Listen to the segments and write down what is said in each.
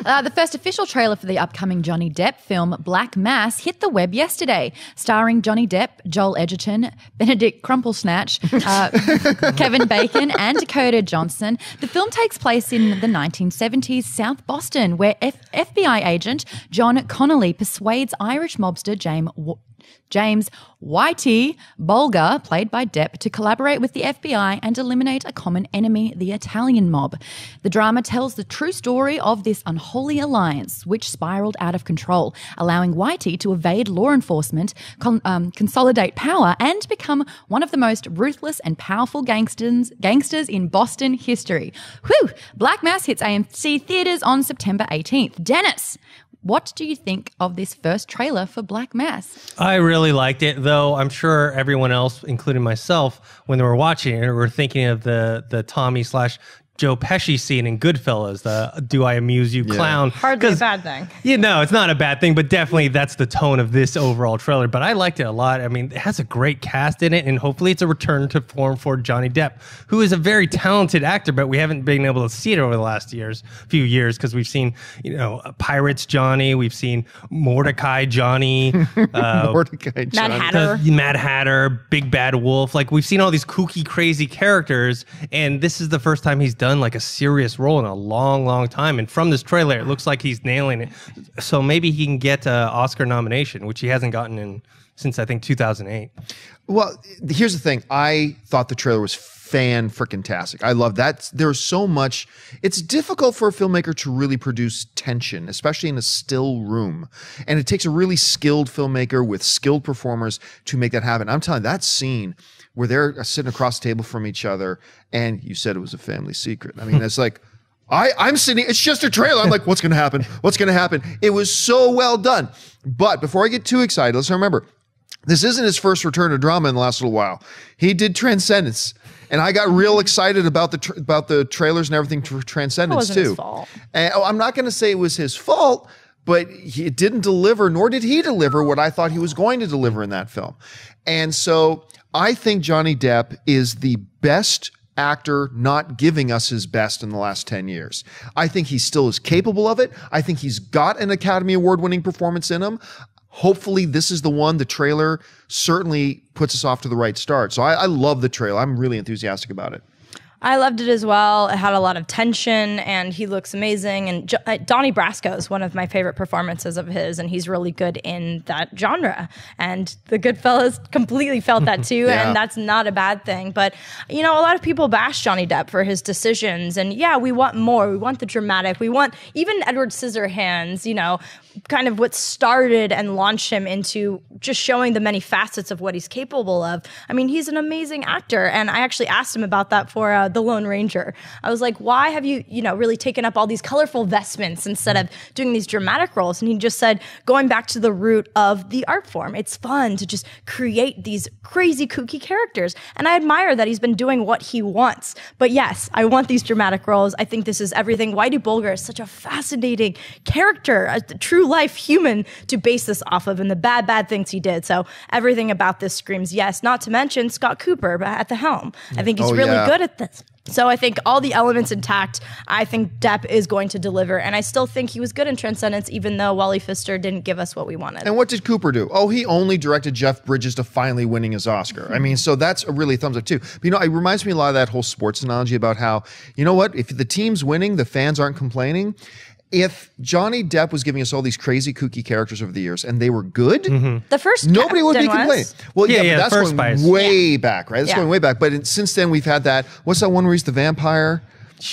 The first official trailer for the upcoming Johnny Depp film Black Mass hit the web yesterday, starring Johnny Depp, Joel Edgerton, Benedict Crumplesnatch, Kevin Bacon, and Dakota Johnson. The film takes place in the 1970s South Boston, where FBI agent John Connolly persuades Irish mobster James Whitey Bulger, played by Depp, to collaborate with the FBI and eliminate a common enemy, the Italian mob. The drama tells the true story of this unholy alliance, which spiraled out of control, allowing Whitey to evade law enforcement, consolidate power, and become one of the most ruthless and powerful gangsters in Boston history. Whew! Black Mass hits AMC theaters on September 18th. Dennis, what do you think of this first trailer for Black Mass? I really liked it, though I'm sure everyone else, including myself, when they were watching it, were thinking of the Tommy / Joe Pesci scene in Goodfellas, the "Do I amuse you, clown?" Hardly a bad thing. You know, it's not a bad thing, but definitely that's the tone of this overall trailer. But I liked it a lot. I mean, it has a great cast in it, and hopefully it's a return to form for Johnny Depp, who is a very talented actor, but we haven't been able to see it over the last few years, because we've seen, Pirates Johnny, we've seen Mordecai Johnny, Mordecai Johnny. Mad Hatter, Big Bad Wolf. Like, we've seen all these kooky, crazy characters, and this is the first time he's done like a serious role in a long time, and from this trailer it looks like he's nailing it, so maybe he can get an Oscar nomination, which he hasn't gotten since I think 2008. Well, here's the thing. I thought the trailer was fan-frickin-tastic. I love that. There's so much. It's difficult for a filmmaker to really produce tension, especially in a still room. And it takes a really skilled filmmaker with skilled performers to make that happen. I'm telling you, that scene where they're sitting across the table from each other, and you said it was a family secret. I mean, it's like, I'm sitting, it's just a trailer. I'm like, what's going to happen? What's going to happen? It was so well done. But before I get too excited, let's remember, this isn't his first return to drama in the last little while. He did Transcendence, and I got real excited about the trailers and everything for Transcendence too. His fault. And, I'm not going to say it was his fault, but it didn't deliver, nor did he deliver what I thought he was going to deliver in that film. And so I think Johnny Depp is the best actor not giving us his best in the last 10 years. I think he still is capable of it. I think he's got an Academy Award-winning performance in him. Hopefully this is the one. The trailer certainly puts us off to the right start. So I love the trailer. I'm really enthusiastic about it. I loved it as well. It had a lot of tension, and he looks amazing. And Donnie Brasco is one of my favorite performances of his, and he's really good in that genre. And the Goodfellas completely felt that too, Yeah. and that's not a bad thing. But, a lot of people bash Johnny Depp for his decisions. And yeah, we want more. We want the dramatic. We want even Edward Scissorhands, kind of what started and launched him into just showing the many facets of what he's capable of. I mean, he's an amazing actor. And I actually asked him about that for The Lone Ranger. I was like, why have you, really taken up all these colorful vestments instead of doing these dramatic roles? And he just said, going back to the root of the art form. It's fun to just create these crazy, kooky characters. And I admire that he's been doing what he wants. But yes, I want these dramatic roles. I think this is everything. Whitey Bulger is such a fascinating character, a true life human to base this off of, and the bad things he did. So everything about this screams yes, not to mention Scott Cooper at the helm. I think he's really good at this. So I think all the elements intact, I think Depp is going to deliver. And I still think he was good in Transcendence, even though Wally Pfister didn't give us what we wanted. And what did Cooper do? Oh, he only directed Jeff Bridges to finally winning his Oscar. I mean, so that's a really thumbs up too. But, it reminds me a lot of that whole sports analogy about how, if the team's winning, the fans aren't complaining. If Johnny Depp was giving us all these crazy, kooky characters over the years, and they were good, the first nobody would be Captain complaining. was. Well, Yeah, but that's going way back, right? That's going way back. But since then, we've had that. What's that one where he's the vampire?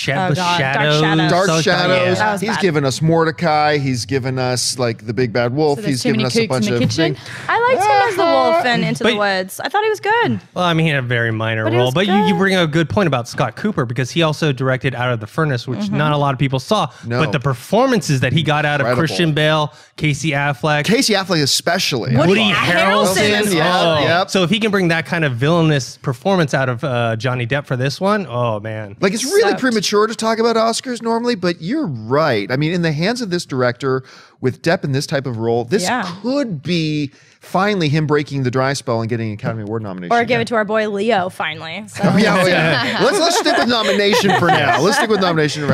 God, Dark Shadows. Dark Shadows. That was He's bad. given us Mordecai. He's given us like the Big Bad Wolf. So He's there's too given many us a cooks bunch in the of kitchen? things. I liked him as the wolf in Into the But- Woods. I thought he was good. Well, I mean, he had a very minor But he role, was but you good. bring up a good point about Scott Cooper, because he also directed Out of the Furnace, which not a lot of people saw. No. But the performances that he got out of Incredible. Christian Bale, Casey Affleck, Casey Affleck especially. Woody Harrelson. Harrelson. Yeah, yep. So if he can bring that kind of villainous performance out of Johnny Depp for this one, oh man. Like, it's really Soaked. premature to talk about Oscars normally, but you're right. I mean, in the hands of this director with Depp in this type of role, this could be finally him breaking the dry spell and getting an Academy Award nomination. Or give it to our boy Leo, finally. So. Yeah. Let's stick with nomination for now. Let's stick with nomination.